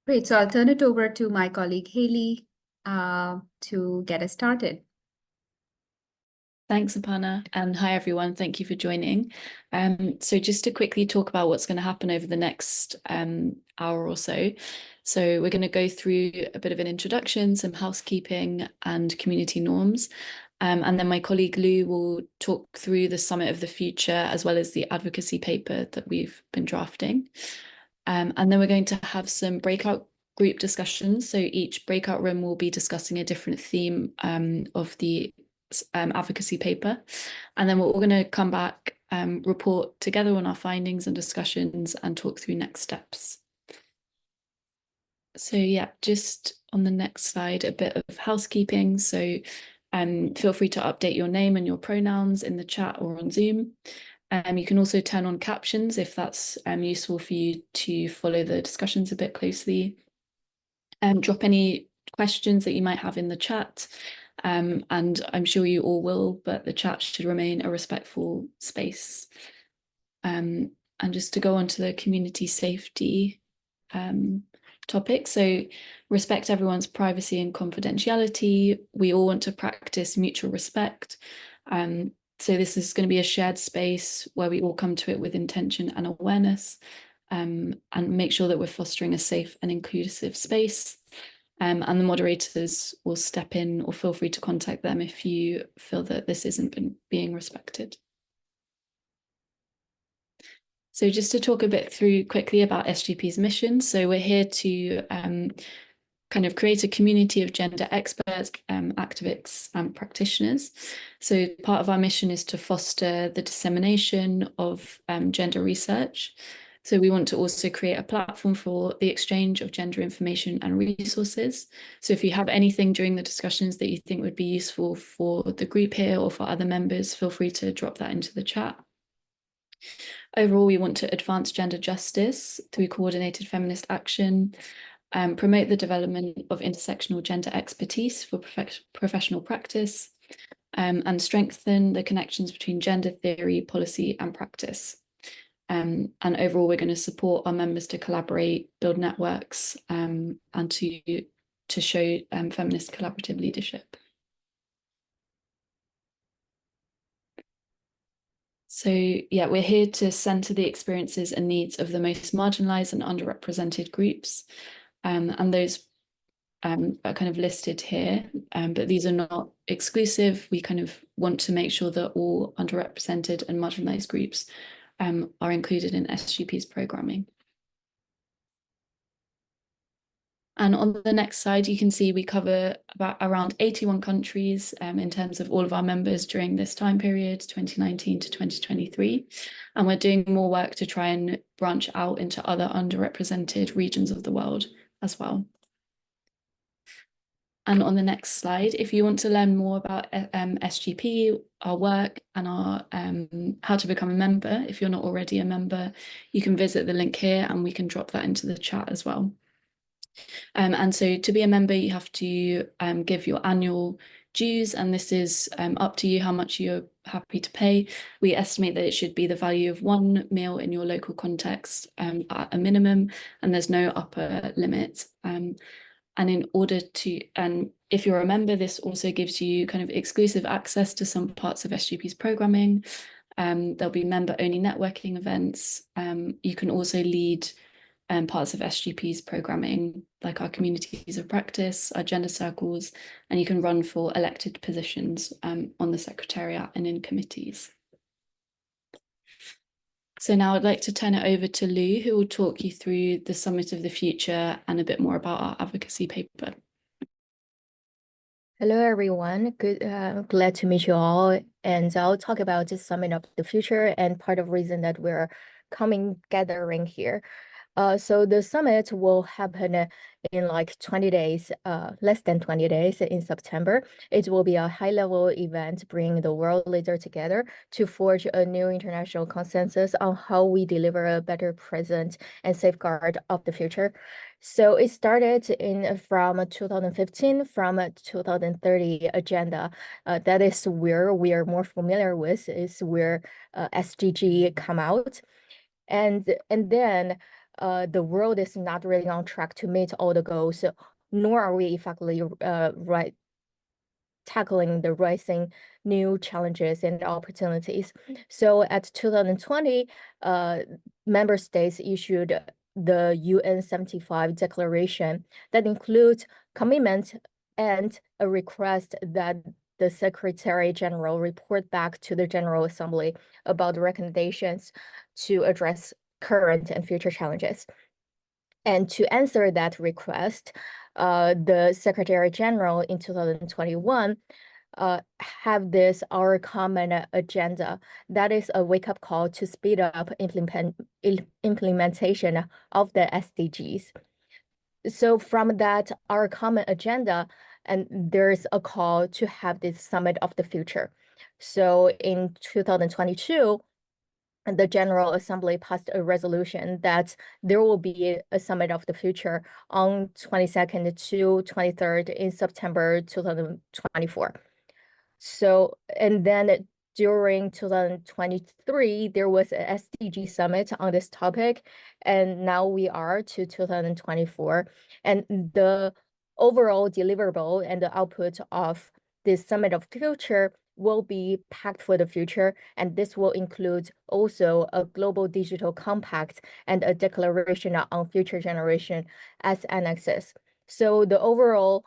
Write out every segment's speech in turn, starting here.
Great. So I'll turn it over to my colleague Haley to get us started. Thanks, Aparna, and hi everyone. Thank you for joining. So just to quickly talk about what's going to happen over the next hour or so. So we're going to go through a bit of an introduction, some housekeeping and community norms. And then my colleague Lou will talk through the Summit of the Future as well as the advocacy paper that we've been drafting. And then we're going to have some breakout group discussions. So each breakout room will be discussing a different theme of the advocacy paper. And then we're all going to come back, report together on our findings and discussions and talk through next steps. So yeah, just on the next slide, a bit of housekeeping. So feel free to update your name and your pronouns in the chat or on Zoom. You can also turn on captions if that's useful for you to follow the discussions a bit closely. Drop any questions that you might have in the chat. And I'm sure you all will, but the chat should remain a respectful space. And just to go on to the community safety topic. So respect everyone's privacy and confidentiality. We all want to practice mutual respect. So this is going to be a shared space where we all come to it with intention and awareness, and make sure that we're fostering a safe and inclusive space. And the moderators will step in, or feel free to contact them if you feel that this isn't being respected. So just to talk a bit through quickly about SGP's mission. So we're here to kind of create a community of gender experts, activists and practitioners. So part of our mission is to foster the dissemination of gender research. So we want to also create a platform for the exchange of gender information and resources. So if you have anything during the discussions that you think would be useful for the group here or for other members, feel free to drop that into the chat. Overall, we want to advance gender justice through coordinated feminist action, promote the development of intersectional gender expertise for professional practice, and strengthen the connections between gender theory, policy, and practice. And overall, we're going to support our members to collaborate, build networks, and to show feminist collaborative leadership. So yeah, we're here to centre the experiences and needs of the most marginalised and underrepresented groups. And those are kind of listed here, but these are not exclusive. We kind of want to make sure that all underrepresented and marginalised groups are included in SGP's programming. And on the next slide, you can see we cover around 81 countries in terms of all of our members during this time period, 2019 to 2023. And we're doing more work to try and branch out into other underrepresented regions of the world as well. And on the next slide, if you want to learn more about SGP, our work, and our how to become a member, if you're not already a member, you can visit the link here and we can drop that into the chat as well. And so to be a member, you have to give your annual dues, and this is up to you how much you're happy to pay. We estimate that it should be the value of one meal in your local context at a minimum, and there's no upper limit. And in order to, and if you're a member, this also gives you kind of exclusive access to some parts of SGP's programming. There'll be member-only networking events. You can also lead parts of SGP's programming, like our communities of practice, our gender circles, and you can run for elected positions on the Secretariat and in committees. So now I'd like to turn it over to Lou, who will talk you through the Summit of the Future and a bit more about our advocacy paper. Hello, everyone. Glad to meet you all. And I'll talk about the Summit of the Future and part of the reason that we're gathering here. So the summit will happen in like 20 days, less than 20 days in September. It will be a high-level event bringing the world leaders together to forge a new international consensus on how we deliver a better present and safeguard of the future. So it started from 2015, from 2030 agenda. That is where we are more familiar with, is where SDG come out. And then the world is not really on track to meet all the goals, nor are we effectively tackling the rising new challenges and opportunities. So at 2020, member states issued the UN 75 declaration that includes commitment and a request that the Secretary General report back to the General Assembly about the recommendations to address current and future challenges. And to answer that request, the Secretary General in 2021 have this our common agenda. That is a wake-up call to speed up implementation of the SDGs. So from that our common agenda, and there's a call to have this Summit of the Future. So in 2022, the General Assembly passed a resolution that there will be a Summit of the Future on 22nd to 23rd in September 2024. So, and then during 2023, there was a SDG summit on this topic, and now we are to 2024. And the overall deliverable and the output of this Summit of Future will be packed for the future, and this will include also a global digital compact and a declaration on future generation as annexes. So the overall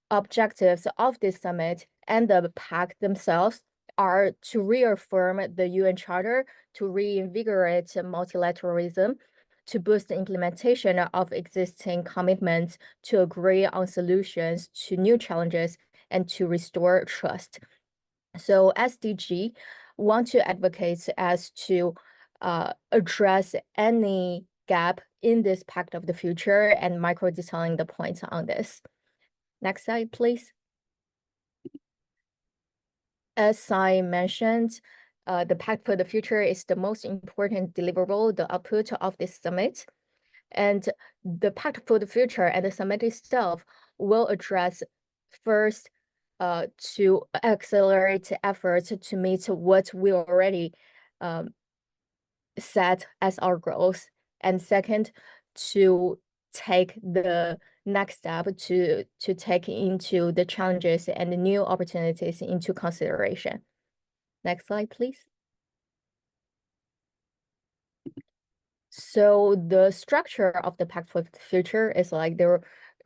objectives of this summit and the pact themselves are to reaffirm the UN Charter, to reinvigorate multilateralism, to boost the implementation of existing commitments, to agree on solutions to new challenges, and to restore trust. So SDG want to advocate as to address any gap in this Pact of the Future and micro detailing the points on this. Next slide, please. As I mentioned, the Pact for the Future is the most important deliverable, the output of this summit. And the Pact for the Future and the summit itself will address first to accelerate efforts to meet what we already set as our goals. And second, to take the next step to take into the challenges and the new opportunities into consideration. Next slide, please. So the structure of the Pact for the Future is like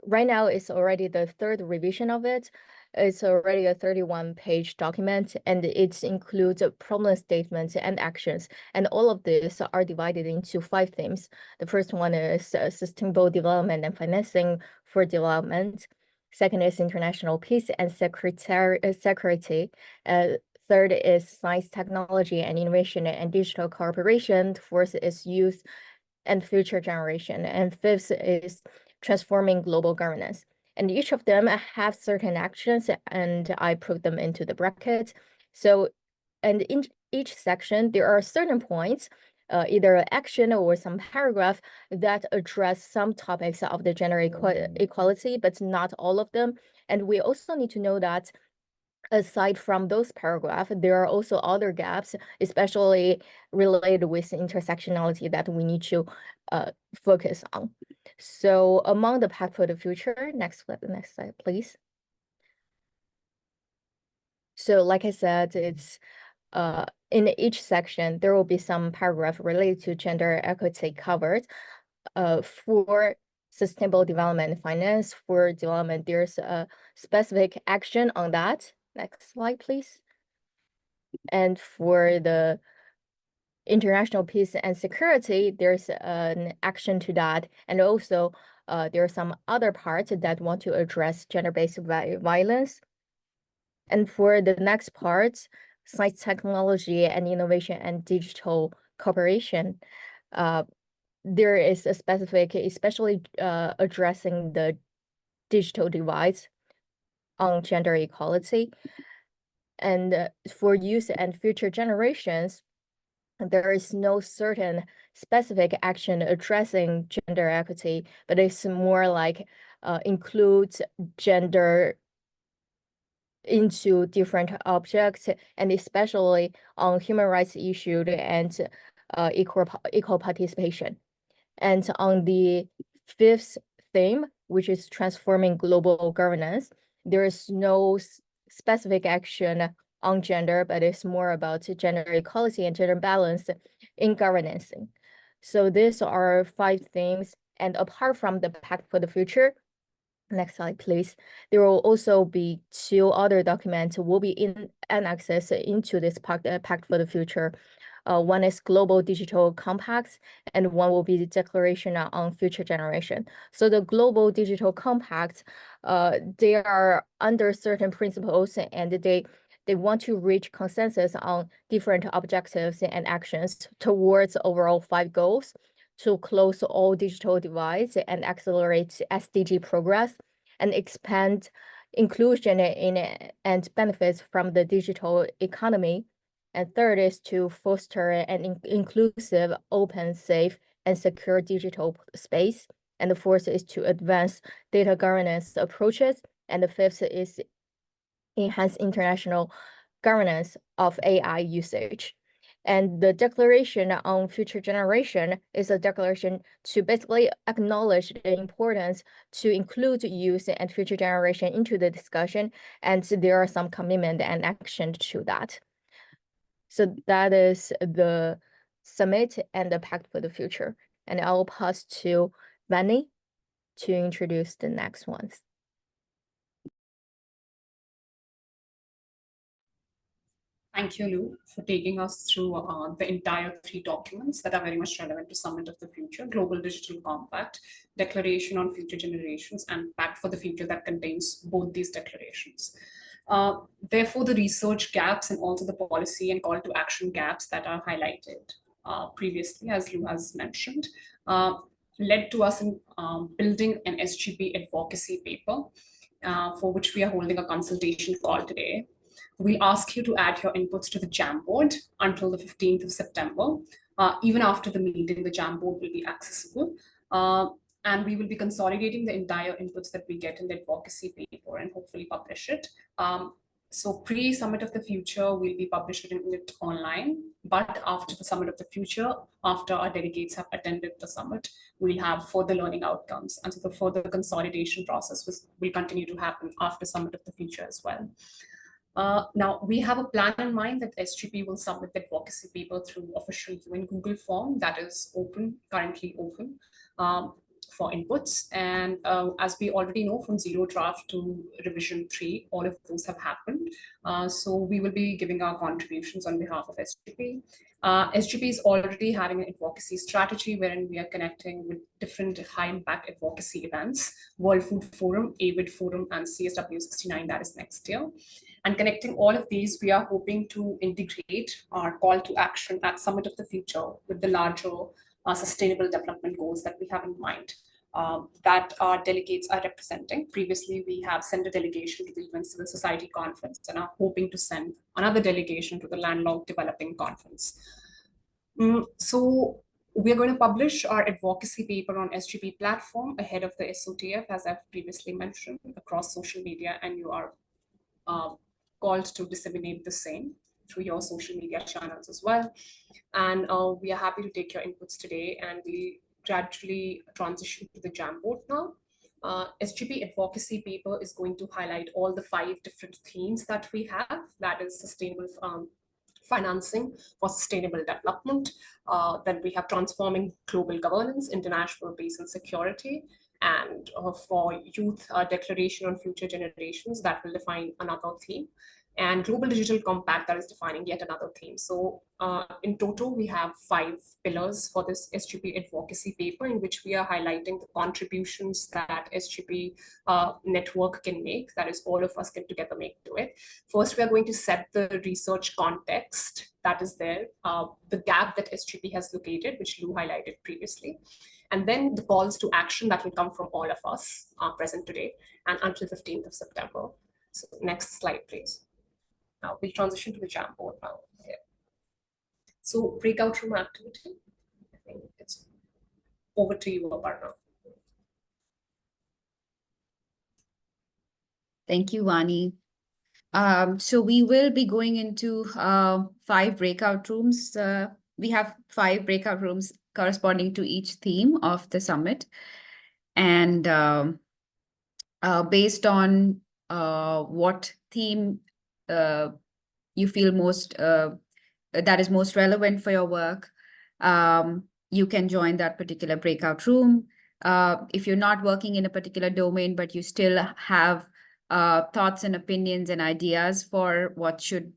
right now it's already the third revision of it. It's already a 31-page document, and it includes problem statements and actions. And all of these are divided into 5 themes. The first one is sustainable development and financing for development. Second is international peace and security. Third is science, technology, and innovation and digital cooperation. Fourth is youth and future generation. And fifth is transforming global governance. And each of them have certain actions, and I put them into the bracket. So, and in each section, there are certain points, either an action or some paragraph that address some topics of the gender equality, but not all of them. And we also need to know that aside from those paragraphs, there are also other gaps, especially related with intersectionality that we need to focus on. So among the Pact for the Future, next slide, please. So like I said, it's in each section, there will be some paragraph related to gender equity covered. For sustainable development and finance for development, there's a specific action on that. Next slide, please. And for the international peace and security, there's an action to that. And also, there are some other parts that want to address gender-based violence. And for the next part, science, technology, and innovation and digital cooperation, there is a specific, especially addressing the digital divides on gender equality. And for youth and future generations, there is no certain specific action addressing gender equity, but it's more like includes gender into different objects, and especially on human rights issues and equal participation. And on the fifth theme, which is transforming global governance, there is no specific action on gender, but it's more about gender equality and gender balance in governance. So these are 5 themes. And apart from the Pact for the Future, next slide, please. There will also be 2 other documents will be in annexes into this Pact for the Future. One is Global Digital Compact, and one will be the Declaration on Future Generation. So the Global Digital Compact, they are under certain principles, and they want to reach consensus on different objectives and actions towards overall 5 goals to close all digital divides and accelerate SDG progress and expand inclusion and benefits from the digital economy. And third is to foster an inclusive, open, safe, and secure digital space. And the fourth is to advance data governance approaches. And the fifth is enhance international governance of AI usage. And the Declaration on Future Generation is a declaration to basically acknowledge the importance to include youth and future generation into the discussion. And there are some commitment and action to that. So that is the summit and the Pact for the Future. And I'll pass to Vanny to introduce the next ones. Thank you, Lou, for taking us through the entire 3 documents that are very much relevant to Summit of the Future: Global Digital Compact, Declaration on Future Generations, and Pact for the Future that contains both these declarations. Therefore, the research gaps and also the policy and call to action gaps that are highlighted previously, as Lou has mentioned, led to us in building an SGP advocacy paper, for which we are holding a consultation call today. We ask you to add your inputs to the Jamboard until the 15th of September. Even after the meeting, the Jamboard will be accessible. And we will be consolidating the entire inputs that we get in the advocacy paper and hopefully publish it. So pre-Summit of the Future, we'll be publishing it online. But after the Summit of the Future, after our delegates have attended the summit, we'll have further learning outcomes. And so the further consolidation process will continue to happen after Summit of the Future as well. Now, we have a plan in mind that SGP will submit the advocacy paper through official UN Google form that is currently open for inputs. And as we already know, from zero draft to revision 3, all of those have happened. So we will be giving our contributions on behalf of SGP. SGP is already having an advocacy strategy wherein we are connecting with different high-impact advocacy events: World Food Forum, AVID Forum, and CSW69 that is next year. And connecting all of these, we are hoping to integrate our call to action at Summit of the Future with the larger sustainable development goals that we have in mind that our delegates are representing. Previously, we have sent a delegation to the UN Civil Society Conference and are hoping to send another delegation to the Landlocked Developing Conference. So we're going to publish our advocacy paper on SGP platform ahead of the SOTF, as I've previously mentioned, across social media, and you are called to disseminate the same through your social media channels as well. And we are happy to take your inputs today, and we gradually transition to the Jamboard now. SGP advocacy paper is going to highlight all the 5 different themes that we have, that is sustainable financing for sustainable development. Then we have transforming global governance, international peace and security, and for youth, declaration on future generations, that will define another theme, and global digital compact, that is defining yet another theme. So in total, we have 5 pillars for this SGP advocacy paper, in which we are highlighting the contributions that SGP network can make, that is all of us can together make to it. First, we are going to set the research context that is there, the gap that SGP has located, which Lou highlighted previously, and then the calls to action that will come from all of us present today and until 15th of September. So next slide, please. Now we'll transition to the Jamboard now. Here. So breakout room activity, I think it's over to you, Aparna. Thank you, Vani. So we will be going into 5 breakout rooms. We have 5 breakout rooms corresponding to each theme of the summit. And based on what theme you feel most that is most relevant for your work, you can join that particular breakout room. If you're not working in a particular domain, but you still have thoughts and opinions and ideas for what should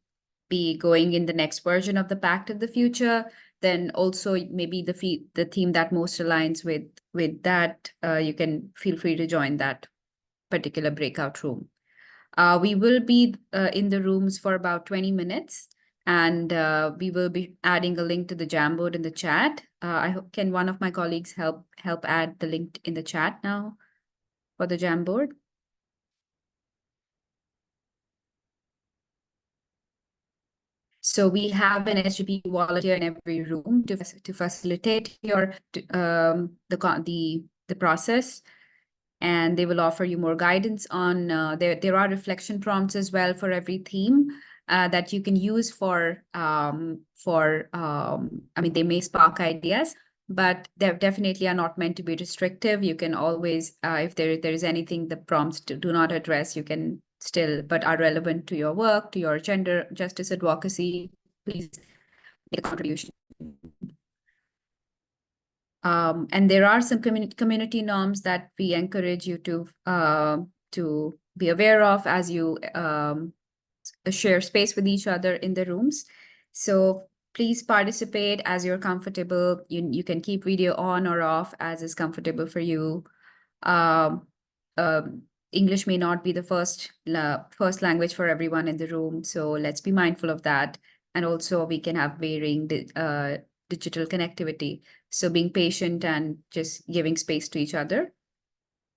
be going in the next version of the Pact of the Future, then also maybe the theme that most aligns with that, you can feel free to join that particular breakout room. We will be in the rooms for about 20 minutes, and we will be adding a link to the Jamboard in the chat. I hope, can one of my colleagues help add the link in the chat now for the Jamboard? So we have an SGP volunteer in every room to facilitate the process, and they will offer you more guidance on there are reflection prompts as well for every theme that you can use for I mean, they may spark ideas, but they definitely are not meant to be restrictive. You can always, if there is anything the prompts do not address, you can still, but are relevant to your work, to your gender justice advocacy, please make a contribution. And there are some community norms that we encourage you to be aware of as you share space with each other in the rooms. So please participate as you're comfortable. You can keep video on or off as is comfortable for you. English may not be the first language for everyone in the room, so let's be mindful of that. And also we can have varying digital connectivity. So being patient and just giving space to each other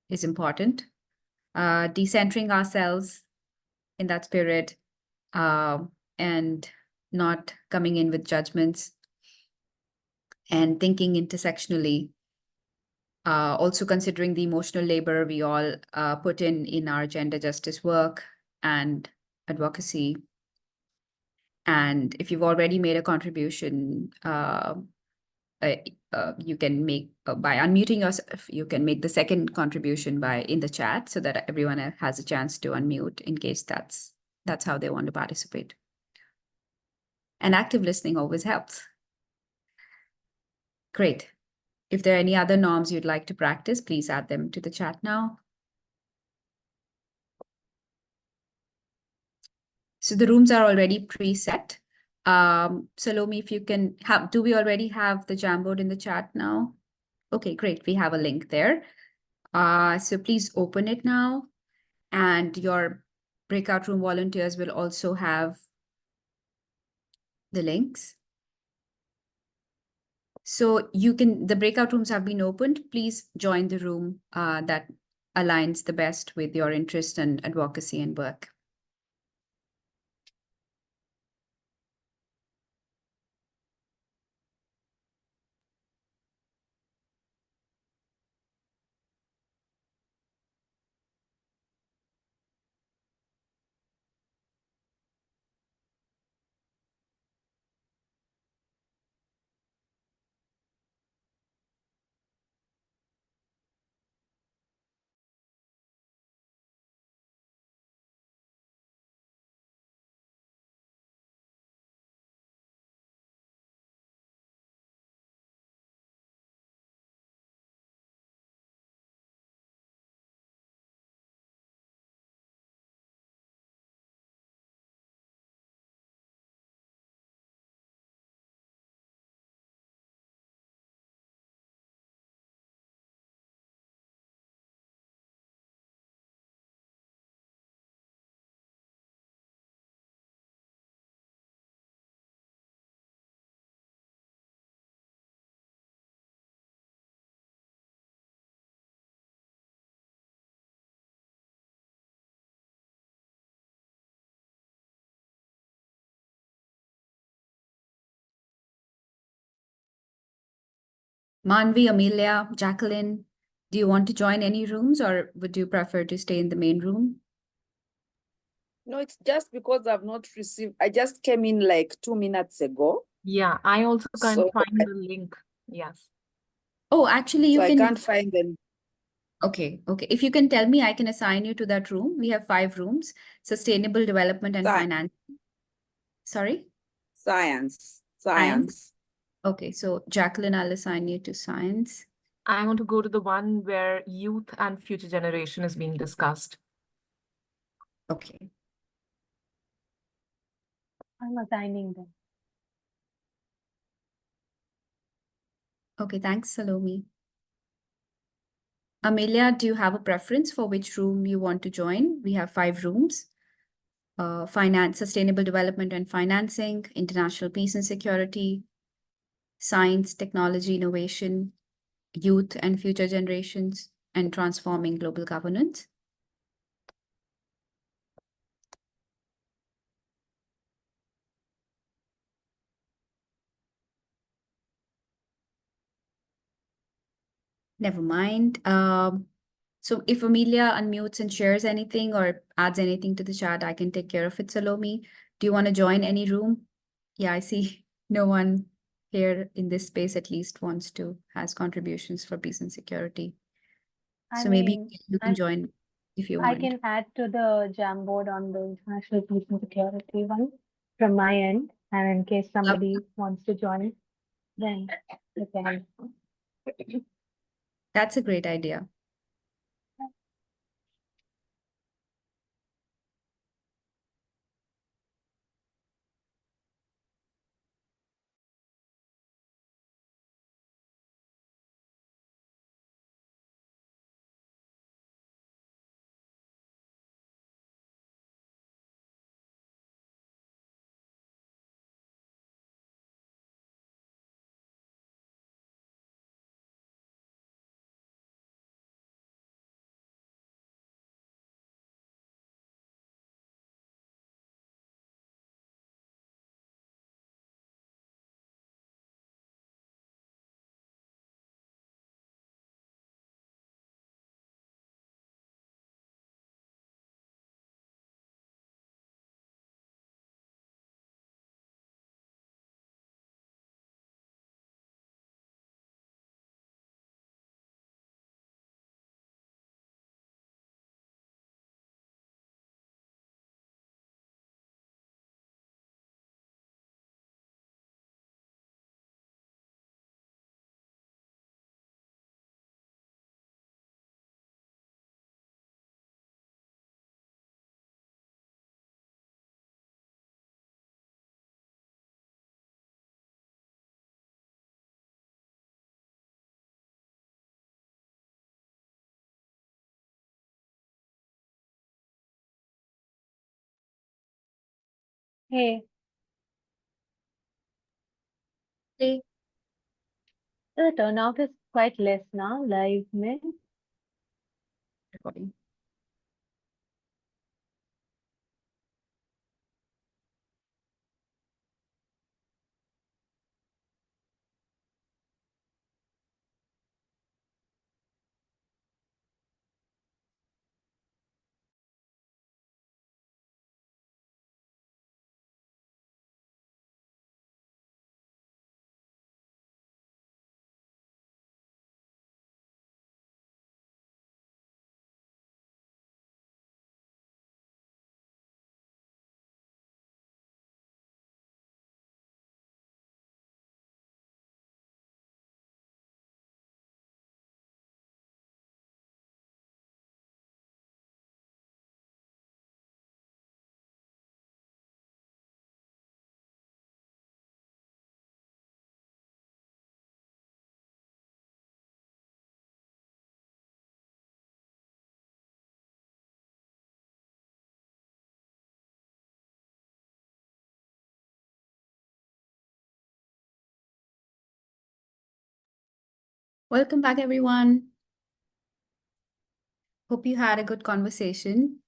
is important. Decentering ourselves in that spirit, and not coming in with judgments, and thinking intersectionally. Also considering the emotional labor we all put in our gender justice work and advocacy. And if you've already made a contribution, you can make by unmuting yourself, you can make the second contribution in the chat so that everyone has a chance to unmute in case that's how they want to participate. And active listening always helps. Great. If there are any other norms you'd like to practice, please add them to the chat now. So the rooms are already preset. Salome, if you can do we already have the Jamboard in the chat now? Okay, great. We have a link there. So please open it now, and your breakout room volunteers will also have the links. So the breakout rooms have been opened. Please join the room that aligns the best with your interest and advocacy and work. Manvi, Amelia, Jacqueline, do you want to join any rooms, or would you prefer to stay in the main room? No, it's just because I've not received. I just came in like 2 minutes ago. Yeah, I also can't So find the link. Yes. Oh, actually, you So I can. can't find them. Okay, okay. If you can tell me, I can assign you to that room. We have 5 rooms: sustainable development and Sci- finance. Sorry? Science. Okay, so Jacqueline, I'll assign you to science. I want to go to the one where youth and future generation is being discussed. Okay. I'm assigning them. Okay, thanks, Salome. Amelia, do you have a preference for which room you want to join? We have 5 rooms. Finance, sustainable development and financing, international peace and security, science, technology, innovation, youth and future generations, and transforming global governance. Never mind. So if Amelia unmutes and shares anything or adds anything to the chat, I can take care of it, Salome. Do you want to join any room? Yeah, I see no one here in this space at least has contributions for peace and security. I So maybe mean, you can join if you I want. can add to the Jamboard on the international peace and security one from my end, and in case somebody wants to join, then they can. That's a great idea. Hey, Hey. the turnout is quite less now, live में. Recording. Welcome back, everyone. Hope you had a good conversation.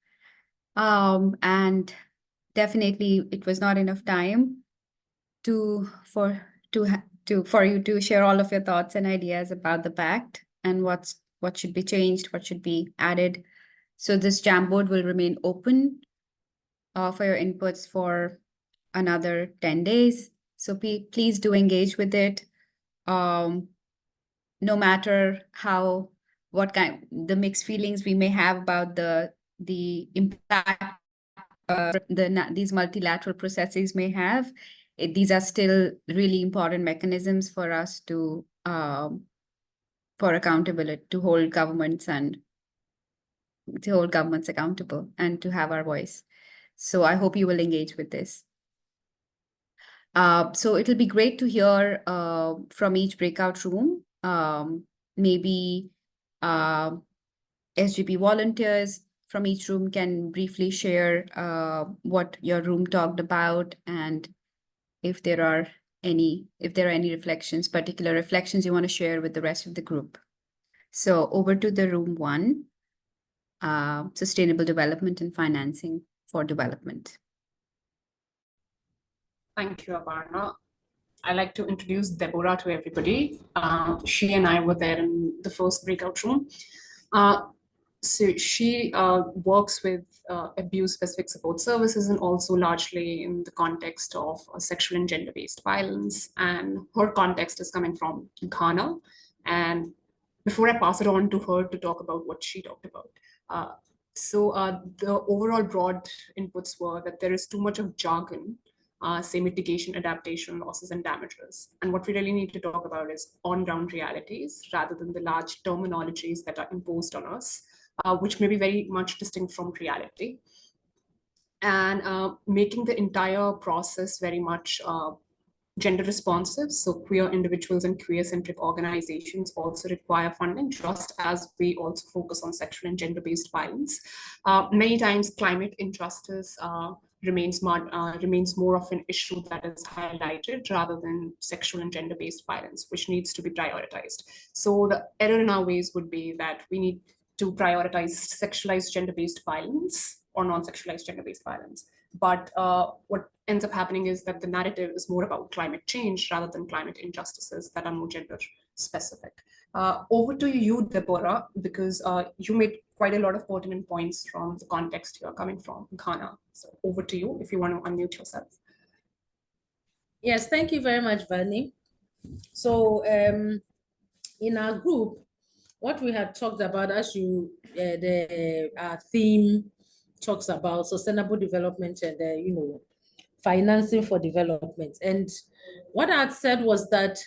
And definitely it was not enough time for you to share all of your thoughts and ideas about the pact and what should be changed, what should be added. So this Jamboard will remain open for your inputs for another 10 days. So please do engage with it. no matter what kind the mixed feelings we may have about the impact these multilateral processes may have, these are still really important mechanisms for us to for accountability, to hold governments accountable and to have our voice. So I hope you will engage with this. So it'll be great to hear from each breakout room. Maybe SGP volunteers from each room can briefly share what your room talked about, and if there are any reflections, particular reflections you want to share with the rest of the group. So over to the room 1, sustainable development and financing for development. Thank you, Aparna. I'd like to introduce Deborah to everybody. She and I were there in the first breakout room. So she works with abuse-specific support services and also largely in the context of sexual and gender-based violence. And her context is coming from Ghana. And before I pass it on to her to talk about what she talked about. The overall broad inputs were that there is too much of jargon, say mitigation, adaptation, losses, and damages. And what we really need to talk about is on-ground realities rather than the large terminologies that are imposed on us, which may be very much distinct from reality. And making the entire process very much gender responsive. So queer individuals and queer-centric organizations also require funding, just as we also focus on sexual and gender-based violence. Many times climate injustice remains more of an issue that is highlighted rather than sexual and gender-based violence, which needs to be prioritized. So the error in our ways would be that we need to prioritize sexualized gender-based violence or non-sexualized gender-based violence. But what ends up happening is that the narrative is more about climate change rather than climate injustices that are more gender specific. Over to you, Deborah, because you made quite a lot of pertinent points from the context you're coming from, Ghana. So over to you if you want to unmute yourself. Yes, thank you very much, Vani. So in our group, what we had talked about, as our theme talks about sustainable development and financing for development. And what I had said was that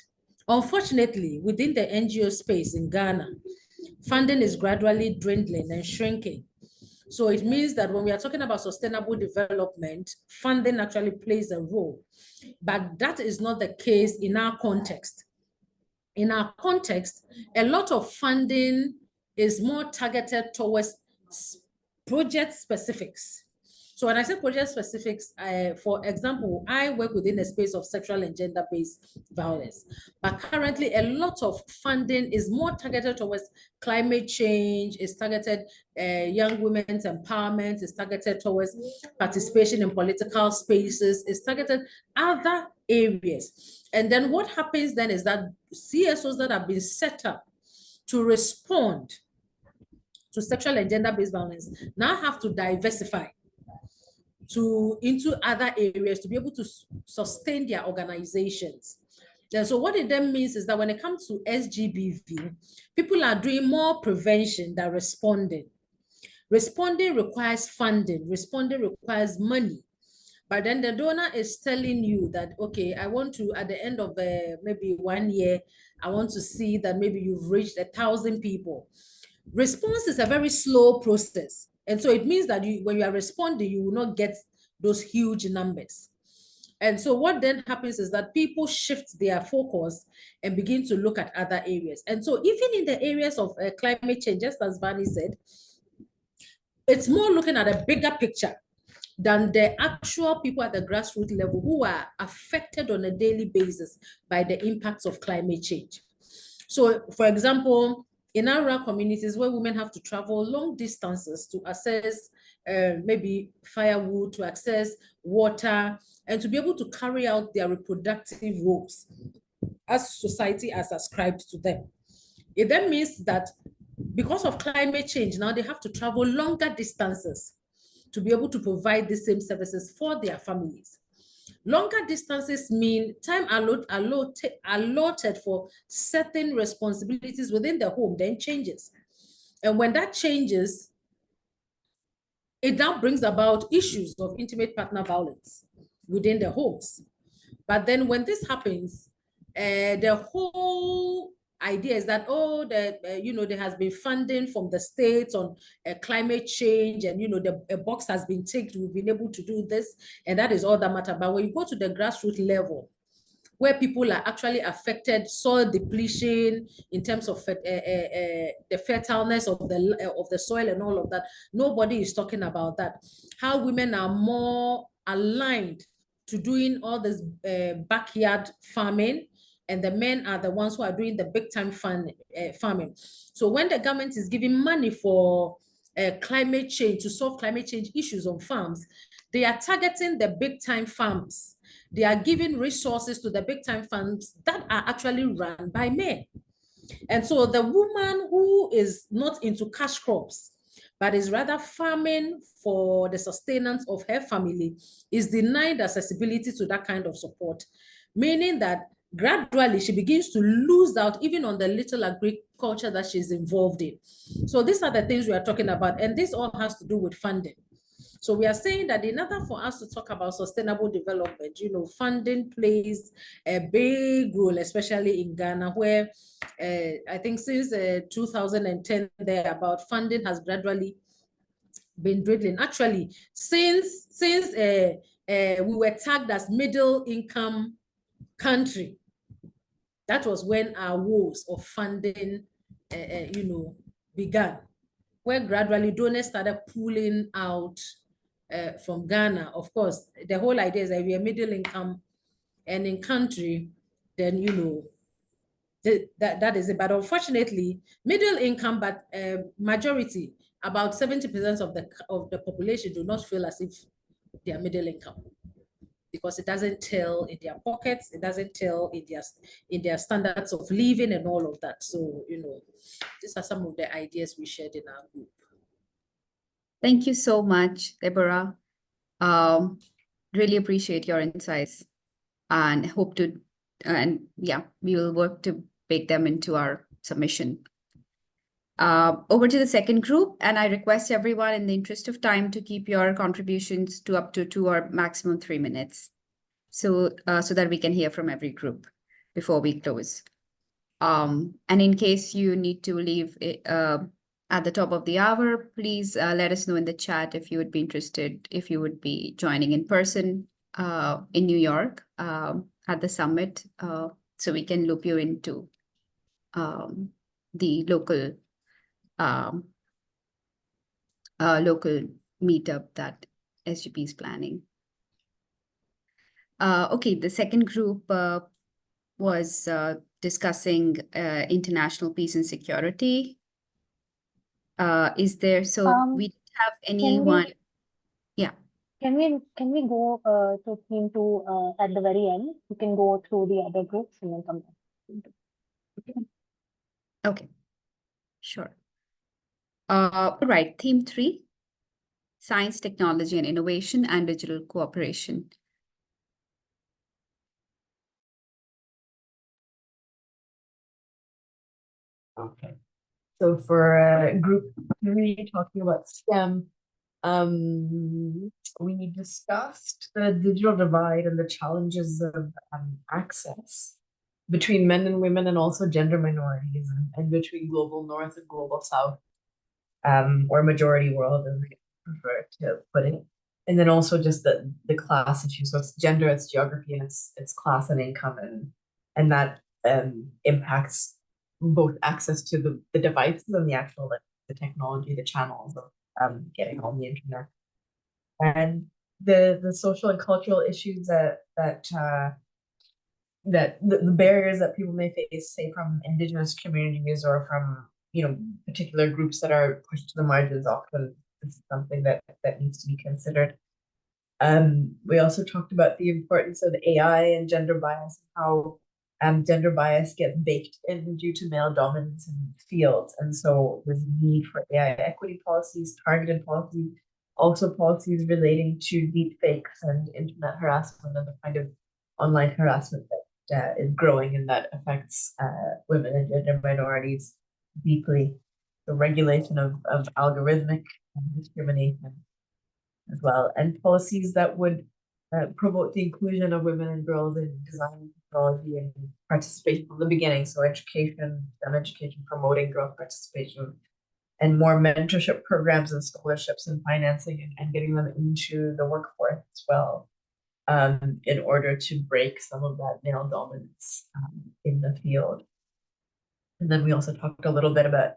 unfortunately within the NGO space in Ghana, funding is gradually dwindling and shrinking. So it means that when we are talking about sustainable development, funding actually plays a role, but that is not the case in our context. In our context, a lot of funding is more targeted towards project specifics. So when I say project specifics, for example, I work within the space of sexual and gender-based violence, but currently a lot of funding is more targeted towards climate change, is targeted young women's empowerment, is targeted towards participation in political spaces, is targeted other areas. And then what happens then is that CSOs that have been set up to respond to sexual and gender-based violence now have to diversify into other areas to be able to sustain their organizations. And so what it then means is that when it comes to SGBV, people are doing more prevention than responding. Responding requires funding, responding requires money. But then the donor is telling you that, okay, I want to, at the end of maybe 1 year, I want to see that maybe you've reached 1,000 people. Response is a very slow process. And so it means that when you are responding, you will not get those huge numbers. And so what then happens is that people shift their focus and begin to look at other areas. And so even in the areas of climate change, just as Vani said, it's more looking at a bigger picture than the actual people at the grassroots level who are affected on a daily basis by the impacts of climate change. So for example, in our rural communities where women have to travel long distances to access maybe firewood, to access water, and to be able to carry out their reproductive roles as society has ascribed to them. It then means that because of climate change, now they have to travel longer distances to be able to provide the same services for their families. Longer distances mean time allotted for certain responsibilities within the home then changes. And when that changes, it now brings about issues of intimate partner violence within the homes. But then when this happens, the whole idea is that, oh, there has been funding from the states on climate change, and the box has been ticked, we've been able to do this, and that is all that matters. But when you go to the grassroots level, where people are actually affected, soil depletion in terms of the fertileness of the soil and all of that, nobody is talking about that. How women are more aligned to doing all this backyard farming, and the men are the ones who are doing the big time farming. So when the government is giving money for climate change, to solve climate change issues on farms, they are targeting the big time farms. They are giving resources to the big time farms that are actually run by men. And so the woman who is not into cash crops, but is rather farming for the sustenance of her family, is denied accessibility to that kind of support, meaning that gradually she begins to lose out even on the little agriculture that she's involved in. So these are the things we are talking about, and this all has to do with funding. So we are saying that in order for us to talk about sustainable development, funding plays a big role, especially in Ghana, where I think since 2010, about funding has gradually been dwindling. Actually, since we were tagged as middle income country, that was when our woes of funding, began, where gradually donors started pulling out from Ghana. Of course, the whole idea is that we are middle income and in country, then that is it. But unfortunately, middle income, but majority, about 70% of the population do not feel as if they are middle income, because it doesn't tell in their pockets, it doesn't tell in their standards of living and all of that. So these are some of the ideas we shared in our group. Thank you so much, Deborah. Really appreciate your insights, and hope to, we will work to bake them into our submission. Over to the second group, and I request everyone, in the interest of time, to keep your contributions to up to 2 or maximum 3 minutes, so that we can hear from every group before we close. And in case you need to leave at the top of the hour, please let us know in the chat if you would be interested, if you would be joining in person in New York at the summit, so we can loop you into the local meetup that SGP is planning. Okay, the second group was discussing international peace and security. Is there, we have anyone? Can we go to theme 2 at the very end? You can go through the other groups and then come back. Okay, sure. All right, theme 3, science, technology, and innovation, and digital cooperation. Okay, so for group 3, talking about STEM, we discussed the digital divide and the challenges of access between men and women, and also gender minorities, and between global north and global south, or majority world, as I prefer to put it. And then also just the class issue. So it's gender, it's geography, and it's class and income, and that impacts both access to the devices and the actual the technology, the channels of getting on the internet, and the social and cultural issues that the barriers that people may face, say from indigenous communities or from particular groups that are pushed to the margins. Often this is something that needs to be considered. We also talked about the importance of AI and gender bias, and how gender bias gets baked in due to male dominance in fields. And so there's a need for AI equity policies, targeted policies, also policies relating to deepfakes and internet harassment and the kind of online harassment that is growing and that affects women and gender minorities deeply. The regulation of algorithmic discrimination as well, and policies that would promote the inclusion of women and girls in design, technology, and participation from the beginning. So education, STEM education, promoting girl participation, and more mentorship programs and scholarships and financing and getting them into the workforce as well, in order to break some of that male dominance in the field. And then we also talked a little bit about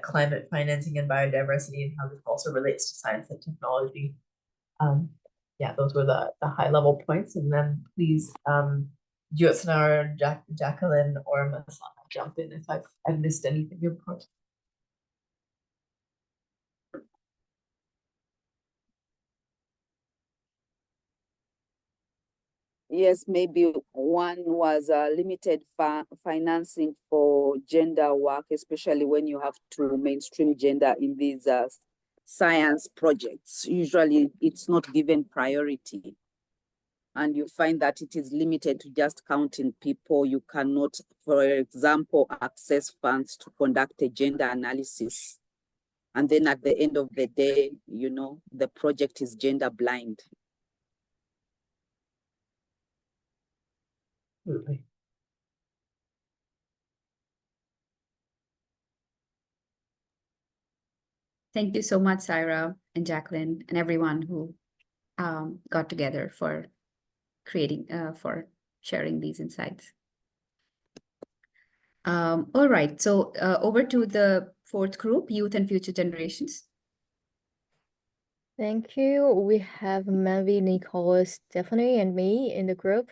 climate financing and biodiversity and how this also relates to science and technology. Yeah, those were the high level points. And then please, Jyotsna, Jacqueline, or Masana jump in if I've missed anything important. Yes, maybe one was limited financing for gender work, especially when you have to mainstream gender in these science projects. Usually it's not given priority. And you find that it is limited to just counting people. You cannot, for example, access funds to conduct a gender analysis. And then at the end of the day, you know, the project is gender blind. Absolutely. Thank you so much, Saira and Jacqueline, and everyone who got together for creating, for sharing these insights. All right, so over to the fourth group, Youth and Future Generations. Thank you. We have Manvi, Nicholas, Stephanie, and me in the group.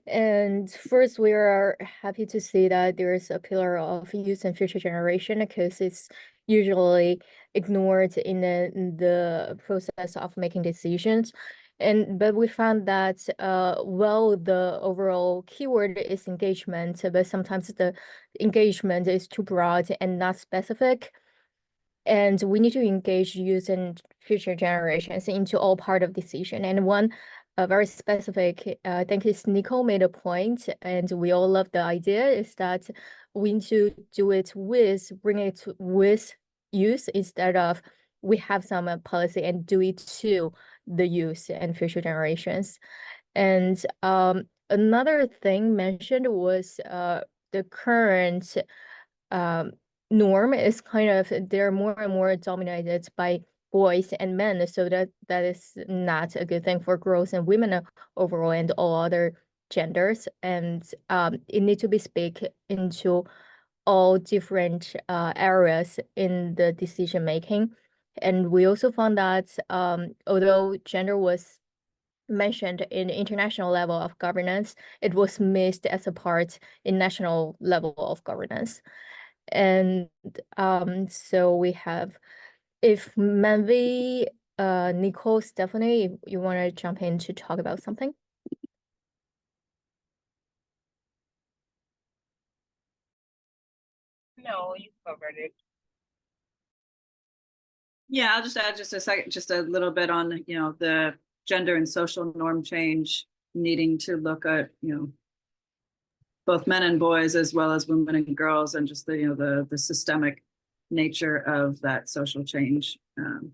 And first, we are happy to see that there is a pillar of youth and future generation because it's usually ignored in the process of making decisions. But we found that well, the overall keyword is engagement, but sometimes the engagement is too broad and not specific. And we need to engage youth and future generations into all part of decision. And one very specific, I think it's Nicole made a point, and we all love the idea, is that we need to do it with, bring it with youth instead of we have some policy and do it to the youth and future generations. And another thing mentioned was the current norm is kind of, they're more and more dominated by boys and men, so that is not a good thing for growth and women overall and all other genders. And it needs to be speak into all different areas in the decision making. And we also found that although gender was mentioned in international level of governance, it was missed as a part in national level of governance. And so we have, if Manvi, Nicole, Stephanie, you want to jump in to talk about something? No, you covered it. Yeah, I'll just add just a little bit on, you know, the gender and social norm change, needing to look at, you know, both men and boys as well as women and girls, and just the, you know, the systemic nature of that social change, you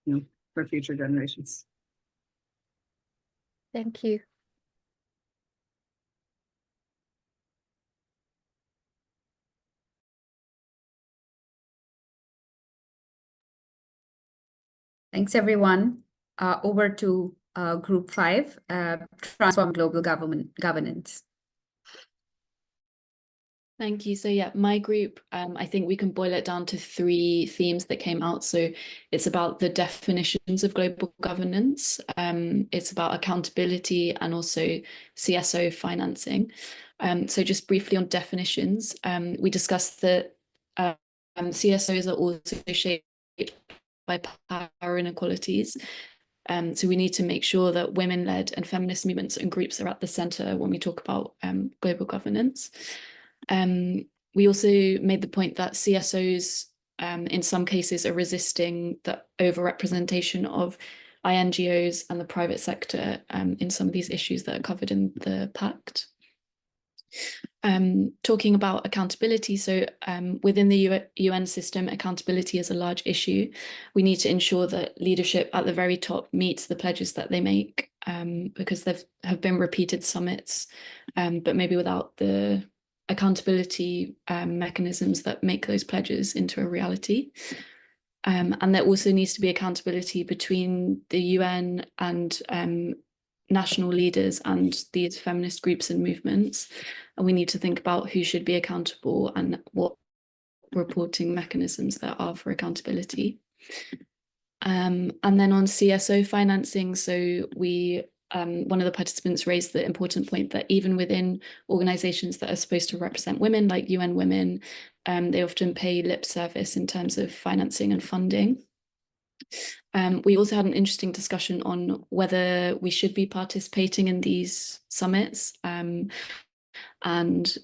know, for future generations. Thank you. Thanks, everyone. Over to Group 5, Transform Global Governance. Thank you. So yeah, my group, I think we can boil it down to 3 themes that came out. So it's about the definitions of global governance. It's about accountability and also CSO financing. So just briefly on definitions, we discussed that CSOs are also shaped by power inequalities. So we need to make sure that women-led and feminist movements and groups are at the center when we talk about global governance. We also made the point that CSOs in some cases are resisting the overrepresentation of INGOs and the private sector in some of these issues that are covered in the pact. Talking about accountability, so within the UN system, accountability is a large issue. We need to ensure that leadership at the very top meets the pledges that they make, because there have been repeated summits, but maybe without the accountability mechanisms that make those pledges into a reality. And there also needs to be accountability between the UN and national leaders and these feminist groups and movements. And we need to think about who should be accountable and what reporting mechanisms there are for accountability. And then on CSO financing, so one of the participants raised the important point that even within organizations that are supposed to represent women, like UN Women, they often pay lip service in terms of financing and funding. We also had an interesting discussion on whether we should be participating in these summits. And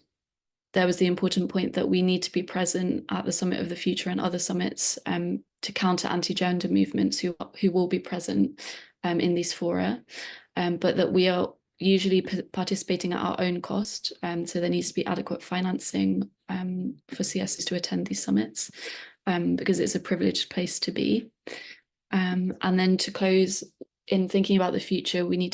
there was the important point that we need to be present at the Summit of the Future and other summits to counter anti-gender movements who will be present in these fora, but that we are usually participating at our own cost. So there needs to be adequate financing for CSs to attend these summits because it's a privileged place to be. And then to close, in thinking about the future, we need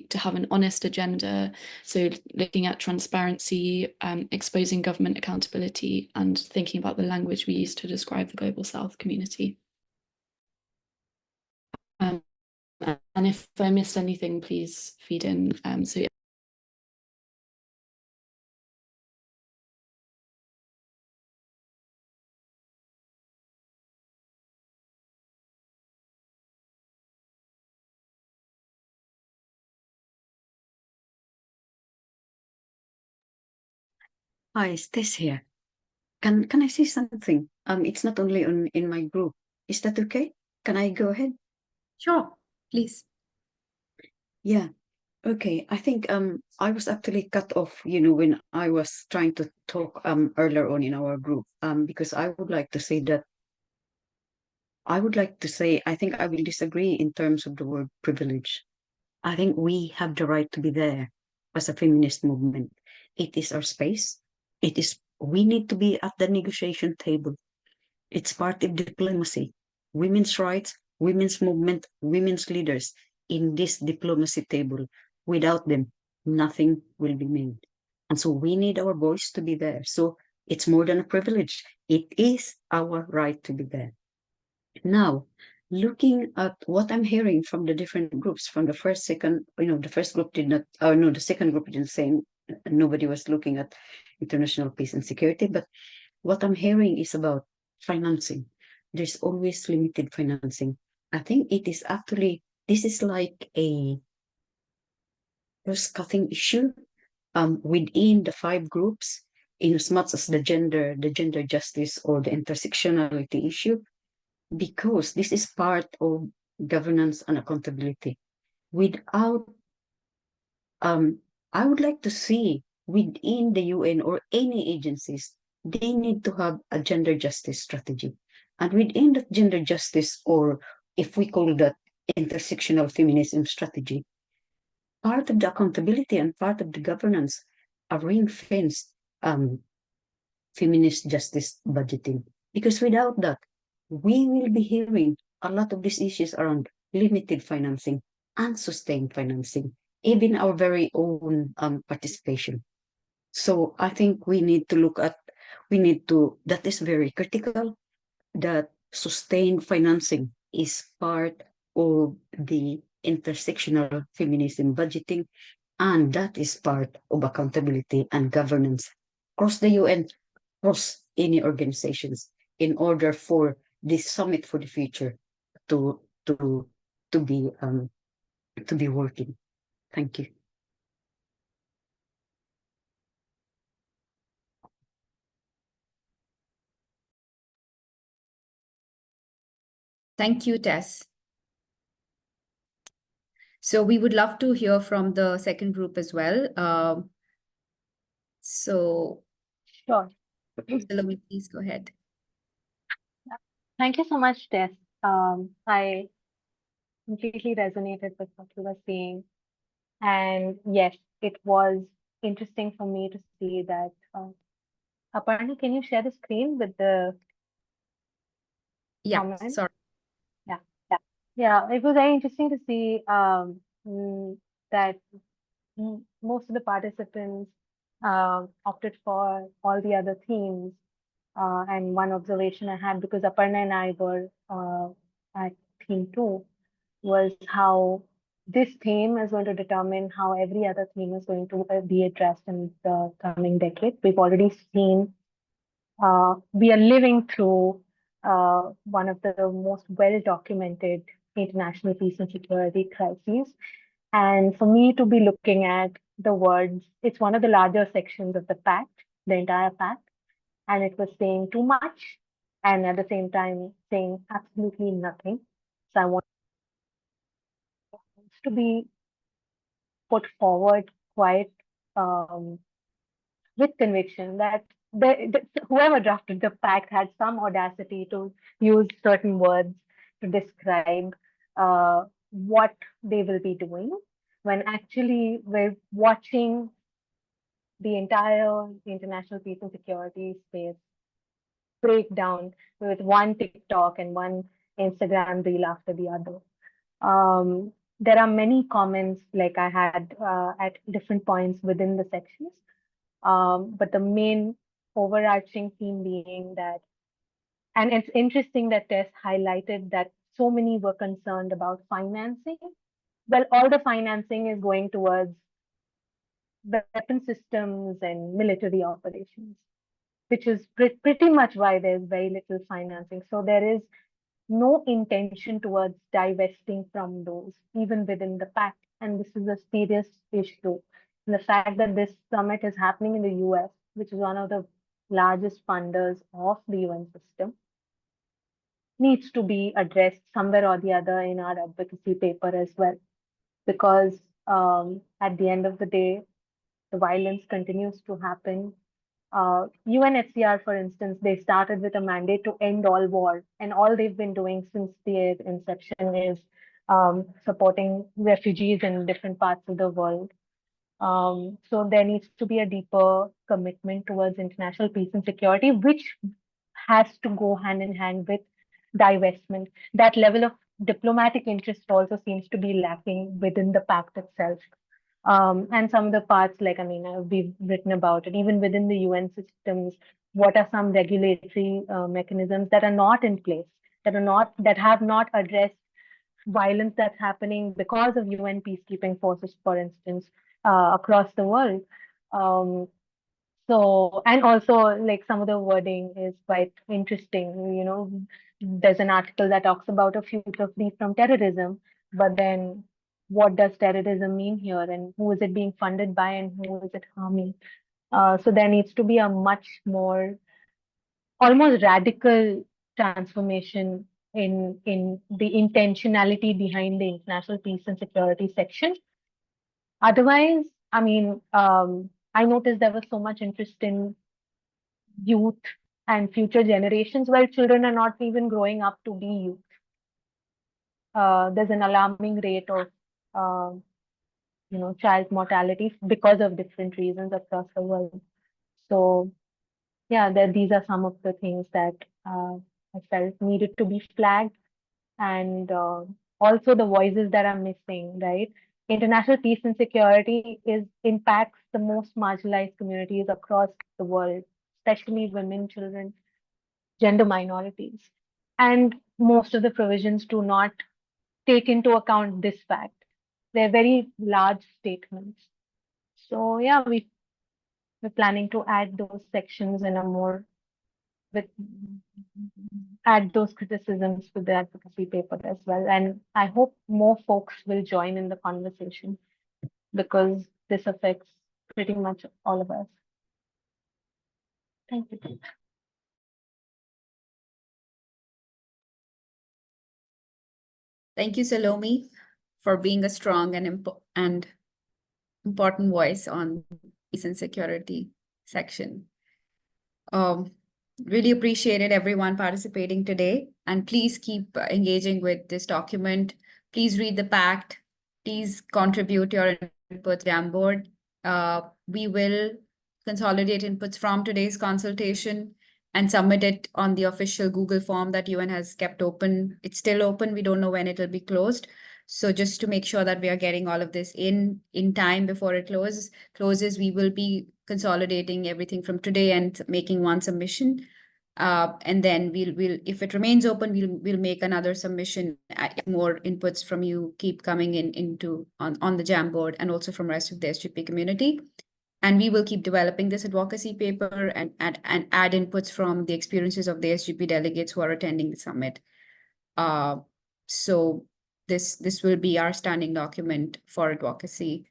to have an honest agenda. So looking at transparency, exposing government accountability, and thinking about the language we use to describe the Global South community. And if I missed anything, please feed in. Hi, it's Tess here. Can I say something? It's not only in my group. Is that okay? Can I go ahead? Sure, please. Yeah. Okay. I think I was actually cut off, when I was trying to talk earlier on in our group. Because I would like to say I think I will disagree in terms of the word privilege. I think we have the right to be there as a feminist movement. It is our space. We need to be at the negotiation table. It's part of diplomacy. Women's rights, women's movement, women's leaders in this diplomacy table. Without them, nothing will be made. And so we need our voice to be there. So it's more than a privilege. It is our right to be there. Now, looking at what I'm hearing from the different groups, from the first, second, the first group did not, the second group didn't say, nobody was looking at international peace and security, but what I'm hearing is about financing. There's always limited financing. I think it is actually, this is like a cross-cutting issue within the 5 groups, in as much as the gender justice or the intersectionality issue, because this is part of governance and accountability. Without, I would like to see within the UN or any agencies, they need to have a gender justice strategy. And within that gender justice, or if we call that intersectional feminism strategy, part of the accountability and part of the governance are ring-fenced feminist justice budgeting. Because without that, we will be hearing a lot of these issues around limited financing, unsustained financing, even our very own participation. So I think we need to look at, that is very critical, that sustained financing is part of the intersectional feminism budgeting, and that is part of accountability and governance across the UN, across any organizations, in order for this summit for the future to be working. Thank you. Thank you, Tess. So we would love to hear from the second group as well. Sure. Salome, please go ahead. Thank you so much, Tess. I completely resonated with what you were saying. And yes, it was interesting for me to see that. Aparna, can you share the screen with the Yeah, comments? sorry. Yeah, it was very interesting to see that most of the participants opted for all the other themes. And one observation I had, because Aparna and I were at theme 2, was how this theme is going to determine how every other theme is going to be addressed in the coming decade. We've already seen, we are living through one of the most well-documented international peace and security crises. And for me to be looking at the words, it's one of the larger sections of the pact, the entire pact, and it was saying too much and at the same time saying absolutely nothing. So I want to be put forward quite with conviction that whoever drafted the pact had some audacity to use certain words to describe what they will be doing, when actually we're watching the entire international peace and security space break down with one TikTok and one Instagram reel after the other. There are many comments like I had at different points within the sections, but the main overarching theme being that, and it's interesting that Tess highlighted that so many were concerned about financing. Well, all the financing is going towards weapon systems and military operations, which is pretty much why there's very little financing. So there is no intention towards divesting from those, even within the pact. And this is a serious issue. And the fact that this summit is happening in the US, which is one of the largest funders of the UN system, needs to be addressed somewhere or the other in our advocacy paper as well. Because at the end of the day, the violence continues to happen. UNHCR, for instance, they started with a mandate to end all war, and all they've been doing since their inception is supporting refugees in different parts of the world. So there needs to be a deeper commitment towards international peace and security, which has to go hand in hand with divestment. That level of diplomatic interest also seems to be lacking within the pact itself. And some of the parts, like, I mean, we've written about it, even within the UN systems, what are some regulatory mechanisms that are not in place, that have not addressed violence that's happening because of UN peacekeeping forces, for instance, across the world. So, and also, like, some of the wording is quite interesting. You know, there's an article that talks about a future free from terrorism, but then what does terrorism mean here, and who is it being funded by, and who is it harming? So there needs to be a much more almost radical transformation in the intentionality behind the international peace and security section. Otherwise, I mean, I noticed there was so much interest in youth and future generations, while children are not even growing up to be youth. There's an alarming rate of child mortality because of different reasons across the world. So yeah, these are some of the things that I felt needed to be flagged, and also the voices that are missing, right? International peace and security impacts the most marginalized communities across the world, especially women, children, gender minorities. And most of the provisions do not take into account this fact. They're very large statements. So yeah, we're planning to add those sections in a more add those criticisms to the advocacy paper as well. And I hope more folks will join in the conversation, because this affects pretty much all of us. Thank you. Thank you, Salome, for being a strong and important voice on peace and security section. Really appreciated everyone participating today, and please keep engaging with this document. Please read the pact. Please contribute your inputs to Jamboard. We will consolidate inputs from today's consultation and submit it on the official Google form that UN has kept open. It's still open. We don't know when it'll be closed. So just to make sure that we are getting all of this in time before it closes, we will be consolidating everything from today and making one submission. And then we'll if it remains open, we'll make another submission. More inputs from you keep coming on the Jamboard and also from rest of the SGP community. And we will keep developing this advocacy paper and add inputs from the experiences of the SGP delegates who are attending the summit. So this will be our standing document for advocacy.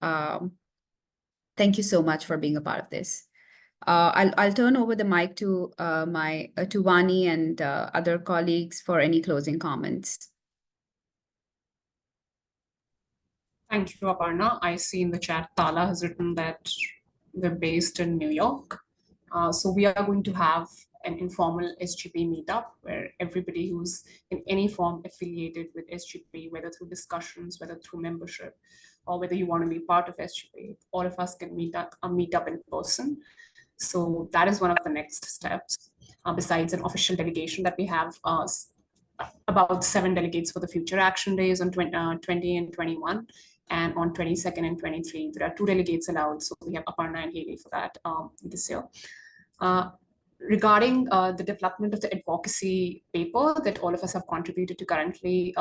Thank you so much for being a part of this. I'll turn over the mic to to Vani and other colleagues for any closing comments. Thank you, Aparna. I see in the chat, Tala has written that they're based in New York. So we are going to have an informal SGP meetup where everybody who's in any form affiliated with SGP, whether through discussions, whether through membership, or whether you want to be part of SGP, all of us can meet up in person. So that is one of the next steps, besides an official delegation that we have. About 7 delegates for the future action days on 20 and 21. And on 22nd and 23, there are 2 delegates allowed. So we have Aparna and Haley for that this year. Regarding the development of the advocacy paper that all of us have contributed to currently,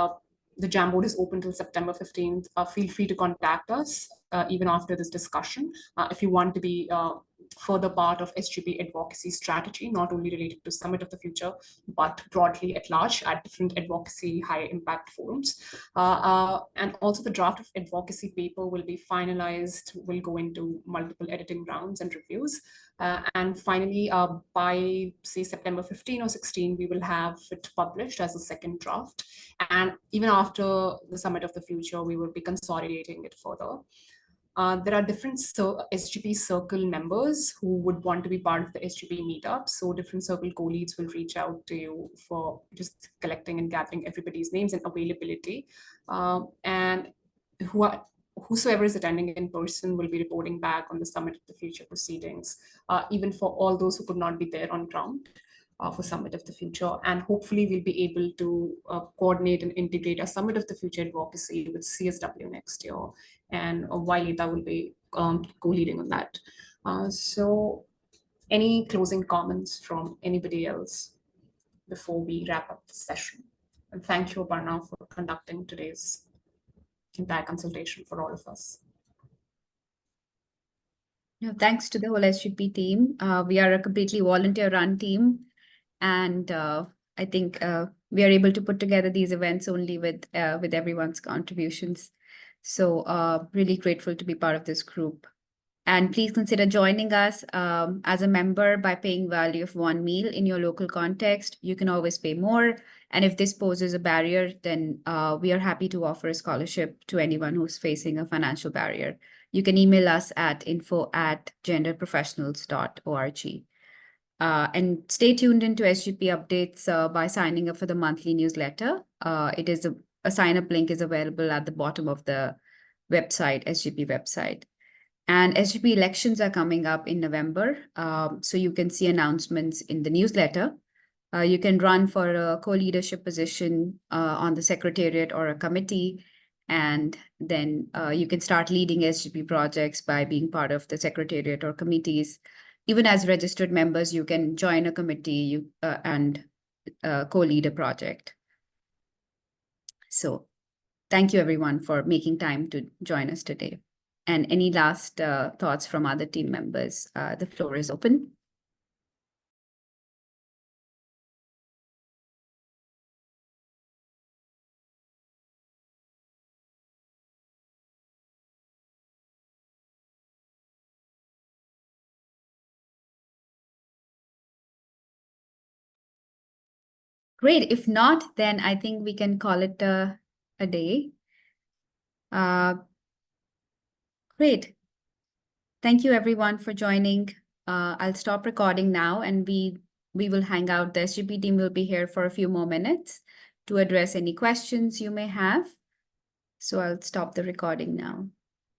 the Jamboard is open till September 15th. Feel free to contact us even after this discussion if you want to be further part of SGP advocacy strategy, not only related to Summit of the Future, but broadly at large at different advocacy high impact forums. And also the draft of advocacy paper will be finalized, will go into multiple editing rounds and reviews. And finally, by say September 15 or 16, we will have it published as a second draft. And even after the Summit of the Future, we will be consolidating it further. There are different SGP circle members who would want to be part of the SGP meetup. So different circle co-leads will reach out to you for just collecting and gathering everybody's names and availability. And whosoever is attending in person will be reporting back on the Summit of the Future proceedings, even for all those who could not be there on ground for Summit of the Future. And hopefully we'll be able to coordinate and integrate a Summit of the Future advocacy with CSW next year. And Vailita will be co-leading on that. So any closing comments from anybody else before we wrap up the session? And thank you, Aparna, for conducting today's entire consultation for all of us. Thanks to the whole SGP team. We are a completely volunteer-run team, and I think we are able to put together these events only with everyone's contributions. So really grateful to be part of this group. And please consider joining us as a member by paying value of 1 meal in your local context. You can always pay more. And if this poses a barrier, then we are happy to offer a scholarship to anyone who's facing a financial barrier. You can email us at info@genderprofessionals.org. And stay tuned into SGP updates by signing up for the monthly newsletter. It is a sign-up link is available at the bottom of the website, SGP website. And SGP elections are coming up in November, so you can see announcements in the newsletter. You can run for a co-leadership position on the secretariat or a committee, and then you can start leading SGP projects by being part of the secretariat or committees. Even as registered members, you can join a committee and co-lead a project. So thank you, everyone, for making time to join us today. And any last thoughts from other team members? The floor is open. Great. If not, then I think we can call it a day. Great. Thank you, everyone, for joining. I'll stop recording now, and we we will hang out. The SGP team will be here for a few more minutes to address any questions you may have. So I'll stop the recording now.